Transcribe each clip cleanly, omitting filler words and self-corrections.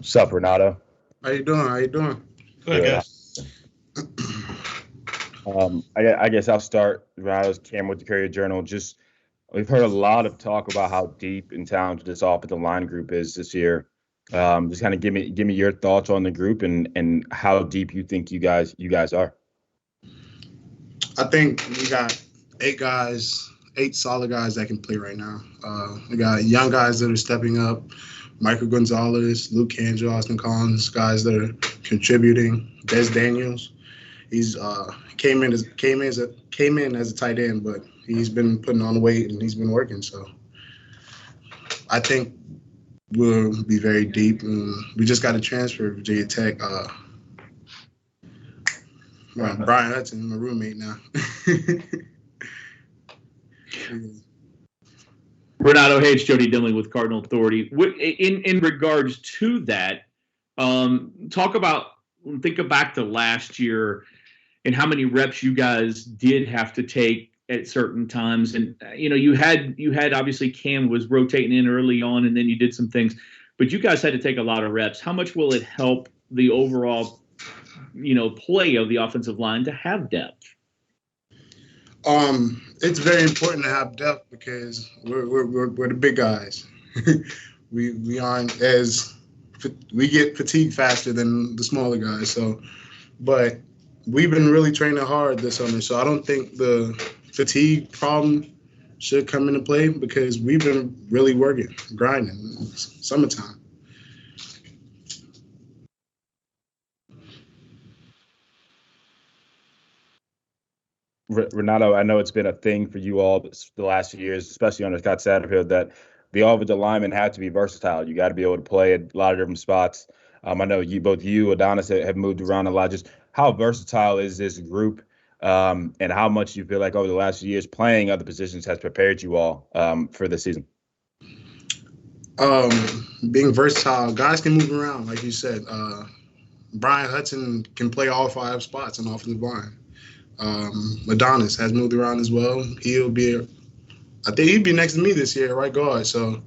What's up, Renato? How you doing? How you doing? Good, Good. guys. I guess I'll start. Renato's Cam with the Courier Journal. Just we've heard a lot of talk about how deep and talented this offensive line group is this year. Just kind of give me your thoughts on the group and how deep you think you guys are. I think we got 8 guys, 8 solid guys that can play right now. We got young guys that are stepping up. Michael Gonzalez, Luke Angel, Austin Collins, guys that are contributing. Des Daniels, he's came in as a tight end, but he's been putting on weight and he's been working. So I think we'll be very deep. And we just got a transfer of Virginia Tech. Brian Hudson, my roommate now. Renato, hey, it's Jody Dimling with Cardinal Authority. In regards to that, think back to last year and how many reps you guys did have to take at certain times. And you had obviously Cam was rotating in early on, and then you did some things, but you guys had to take a lot of reps. How much will it help the overall play of the offensive line to have depth? It's very important to have depth because we're the big guys. we aren't as we get fatigued faster than the smaller guys. So, but we've been really training hard this summer. So I don't think the fatigue problem should come into play because we've been really working, grinding. It's summertime. Renato, I know it's been a thing for you all the last few years, especially under Scott Satterfield, that the offensive linemen have to be versatile. You got to be able to play at a lot of different spots. I know both you, Adonis, have moved around a lot. Just how versatile is this group, and how much you feel like over the last few years playing other positions has prepared you all for this season? Being versatile, guys can move around, like you said. Brian Hudson can play all 5 spots on offensive line. Adonis has moved around as well. I think he'd be next to me this year, right guard. So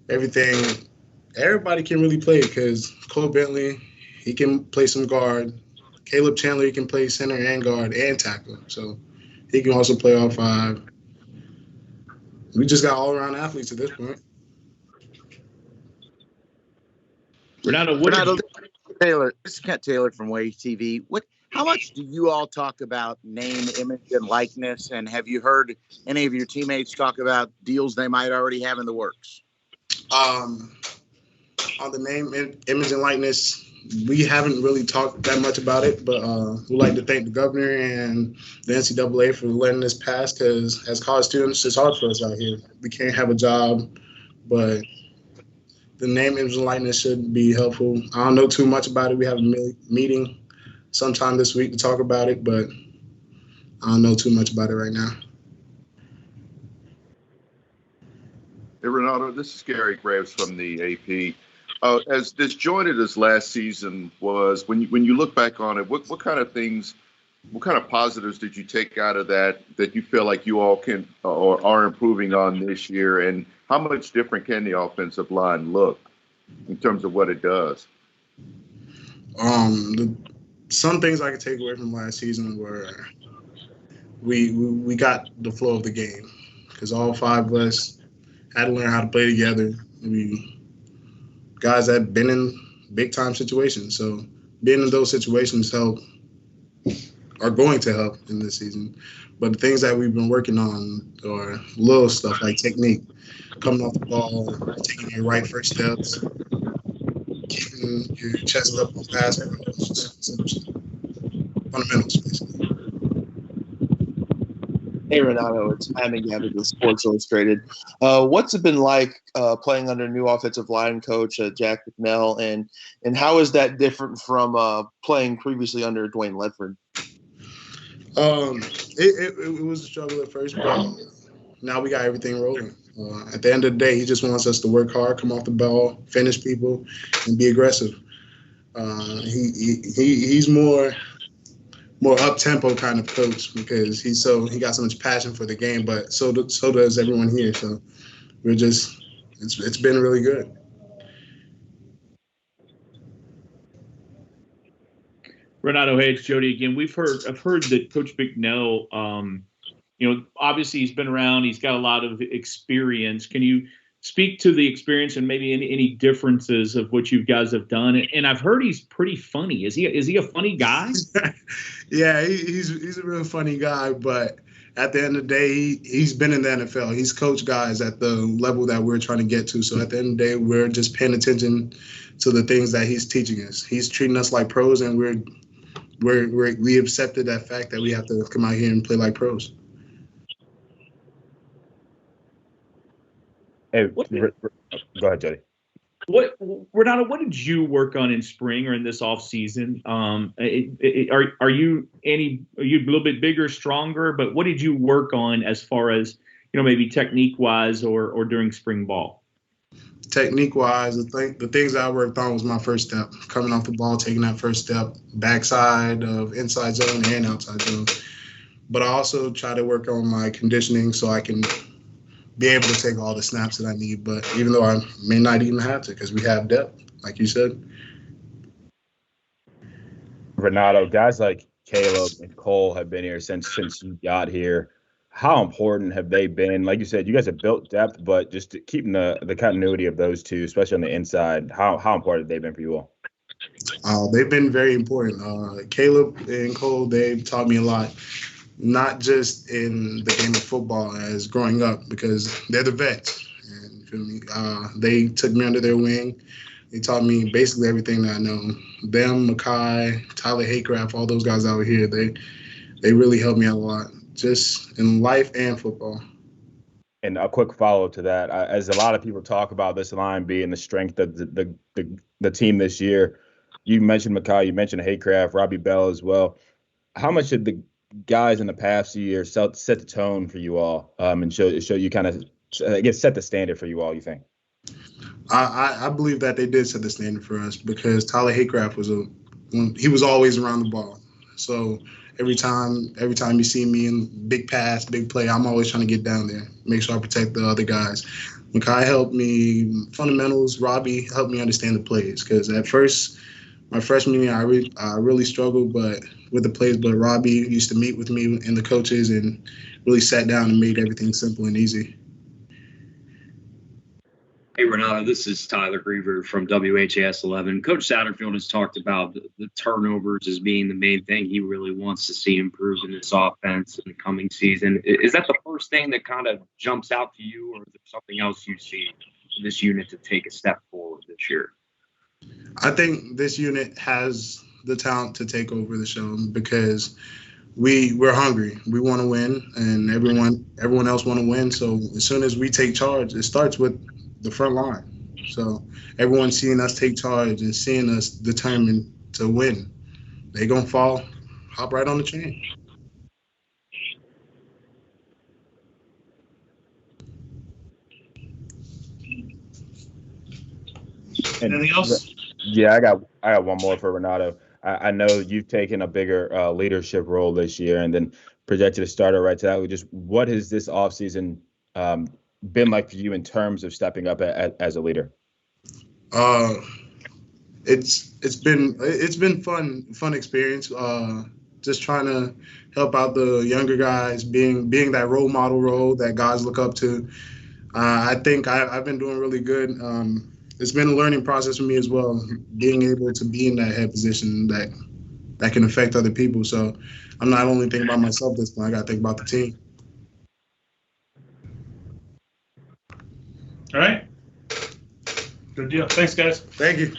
everybody can really play because Cole Bentley, he can play some guard. Caleb Chandler, he can play center and guard and tackle. So he can also play all 5. We just got all-around athletes at this point. Renato, Taylor, this is Kent Taylor from Wave TV. How much do you all talk about name, image, and likeness? And have you heard any of your teammates talk about deals they might already have in the works? On the name, image, and likeness, we haven't really talked that much about it, but we'd like to thank the governor and the NCAA for letting this pass because as college students, it's hard for us out here. We can't have a job, but the name, image, and likeness should be helpful. I don't know too much about it. We have a meeting sometime this week to talk about it, but I don't know too much about it right now. Hey, Renato, this is Gary Graves from the AP. As disjointed as last season was, when you look back on it, what kind of things, what kind of positives did you take out of that you feel like you all can or are improving on this year, and how much different can the offensive line look in terms of what it does? Some things I could take away from last season were we got the flow of the game because all 5 of us had to learn how to play together. Guys that had been in big time situations, so being in those situations are going to help in this season. But the things that we've been working on are little stuff like technique, coming off the ball, taking your right first steps, keeping your chest up on pass, fundamentals, basically. Hey, Renato, it's Matt McGavin with Sports Illustrated. What's it been like playing under new offensive line coach Jack McNell, and how is that different from playing previously under Dwayne Ledford? It was a struggle at first, but now we got everything rolling. At the end of the day, he just wants us to work hard, come off the ball, finish people, and be aggressive. He's more up-tempo kind of coach because he got so much passion for the game, but so does everyone here. So it's been really good. Renato, hey, it's Jody again. I've heard that Coach McNell, obviously he's been around. He's got a lot of experience. Can you speak to the experience and maybe any differences of what you guys have done? And I've heard he's pretty funny. Is he a funny guy? Yeah, he's a real funny guy, but at the end of the day, he's been in the NFL. He's coached guys at the level that we're trying to get to. So at the end of the day, we're just paying attention to the things that he's teaching us. He's treating us like pros, and we accepted that fact that we have to come out here and play like pros. Hey, go ahead, Jody. Renato, what did you work on in spring or in this off season? Are you a little bit bigger, stronger? But what did you work on as far as maybe technique wise or during spring ball? Technique wise, the things I worked on was my first step, coming off the ball, taking that first step, backside of inside zone and outside zone. But I also try to work on my conditioning so I can be able to take all the snaps that I need, but even though I may not even have to because we have depth, like you said. Renato, guys like Caleb and Cole have been here since you got here. How important have they been? Like you said, you guys have built depth, but just keeping the continuity of those two, especially on the inside, how important have they been for you all? They've been very important. Caleb and Cole, they've taught me a lot. Not just in the game of football as growing up, because they're the vets. And you feel me? They took me under their wing. They taught me basically everything that I know. Them, Makai, Tyler Haycraft, all those guys out here, they really helped me out a lot, just in life and football. And a quick follow-up to that, as a lot of people talk about this line being the strength of the team this year, you mentioned Makai, you mentioned Haycraft, Robbie Bell as well. How much did the guys in the past few years set the tone for you all, and show you kind of, I guess, set the standard for you all, you think? I believe that they did set the standard for us because Tyler Haycraft he was always around the ball. So every time you see me in big pass, big play, I'm always trying to get down there, make sure I protect the other guys. Makai helped me fundamentals. Robbie helped me understand the plays because at first, my freshman year, I really struggled with the plays, but Robbie used to meet with me and the coaches and really sat down and made everything simple and easy. Hey, Renato, this is Tyler Griever from WHAS 11. Coach Satterfield has talked about the turnovers as being the main thing he really wants to see improve in this offense in the coming season. Is that the first thing that kind of jumps out to you, or is there something else you see in this unit to take a step forward this year? I think this unit has the talent to take over the show because we're hungry. We want to win, and everyone else want to win. So as soon as we take charge, it starts with the front line. So everyone's seeing us take charge and seeing us determined to win. They gonna hop right on the train. Anything else? Yeah, I got one more for Renato. I know you've taken a bigger leadership role this year and then projected a starter right to that. Just what has this offseason been like for you in terms of stepping up as a leader? It's been fun experience. Just trying to help out the younger guys, being that role model role that guys look up to. I think I've been doing really good. It's been a learning process for me as well, being able to be in that head position that can affect other people. So I'm not only thinking about myself this point, I got to think about the team. All right. Good deal. Thanks, guys. Thank you.